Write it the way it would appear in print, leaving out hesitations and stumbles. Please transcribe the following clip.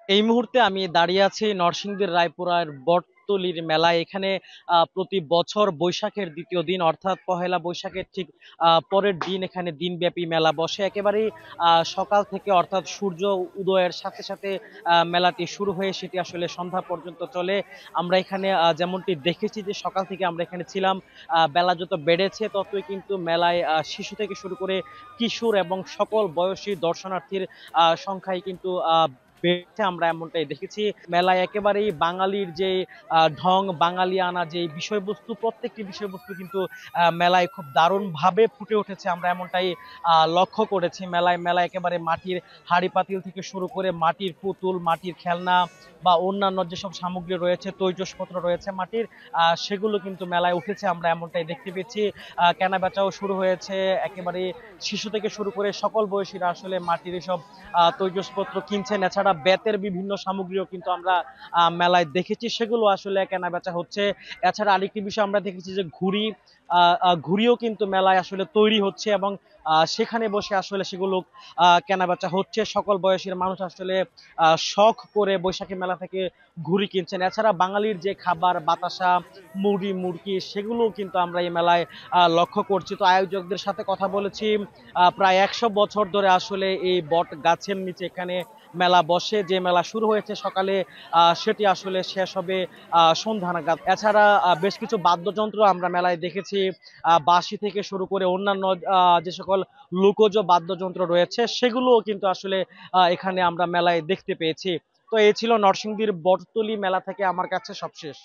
এই মুহূর্তে আমি দাঁড়িয়ে আছি নরসিংদীর রায়পুরার বটতলির মেলায়। এখানে প্রতি বছর বৈশাখের দ্বিতীয় দিন অর্থাৎ পহেলা বৈশাখের ঠিক পরের দিন এখানে দিনব্যাপী মেলা বসে। একেবারেই সকাল থেকে অর্থাৎ সূর্য উদয়ের সাথে সাথে মেলাটি শুরু হয়ে সেটি আসলে সন্ধ্যা পর্যন্ত চলে। আমরা এখানে যেমনটি দেখেছি যে সকাল থেকে আমরা এখানে ছিলাম। বেলা যত বেড়েছে ততই কিন্তু মেলায় শিশু থেকে শুরু করে কিশোর এবং সকল বয়সী দর্শনার্থীর সংখ্যায় কিন্তু বেড়েছে, আমরা এমনটাই দেখেছি। মেলায় একেবারেই বাঙালির যে ঢং, বাঙালিয়ানা যে বিষয়বস্তু, প্রত্যেকটি বিষয়বস্তু কিন্তু মেলায় খুব দারুণ ভাবে ফুটে উঠেছে, আমরা এমনটাই লক্ষ্য করেছি। মেলায় মেলায় একেবারে মাটির হাঁড়ি পাতিল থেকে শুরু করে মাটির পুতুল, মাটির খেলনা বা অন্যান্য যেসব সামগ্রী রয়েছে, তৈজসপত্র রয়েছে মাটির, সেগুলো কিন্তু মেলায় উঠেছে, আমরা এমনটাই দেখতে পেয়েছি। কেনা বেচাও শুরু হয়েছে, একেবারে শিশু থেকে শুরু করে সকল বয়সীরা আসলে মাটির এসব তৈজসপত্র কিনছেন। এছাড়া বেতের বিভিন্ন সামগ্রীও কিন্তু আমরা মেলায় দেখেছি, সেগুলো আসলে কেনা বেচা হচ্ছে। এছাড়া আরেকটি বিষয় আমরা দেখেছি যে ঘুড়ি, ঘুড়িও কিন্তু মেলায় আসলে তৈরি হচ্ছে এবং সেখানে বসে আসলে সেগুলো কেনা বেচা হচ্ছে। সকল বয়সের মানুষ আসলে শখ করে বৈশাখী মেলা থেকে ঘুড়ি কিনছেন। এছাড়া বাঙালির যে খাবার বাতাসা, মুড়ি মুড়কি, সেগুলো কিন্তু আমরা এই মেলায় লক্ষ্য করছি। তো আয়োজকদের সাথে কথা বলেছি। প্রায় 100 বছর ধরে আসলে এই বট গাছের নিচে এখানে মেলা বসে। যে মেলা শুরু হয়েছে সকালে, সেটি আসলে শেষ হবে সন্ধ্যা নাগাদ। এছাড়া বেশ কিছু বাদ্যযন্ত্র আমরা মেলায় দেখেছি, বাঁশি থেকে শুরু করে অন্যান্য যে সকল লোকজ বাদ্যযন্ত্র রয়েছে সেগুলোও কিন্তু আসলে এখানে আমরা মেলায় দেখতে পেয়েছি। তো এই ছিল নরসিংদীর বটতলী মেলা থেকে আমার কাছে সবশেষ।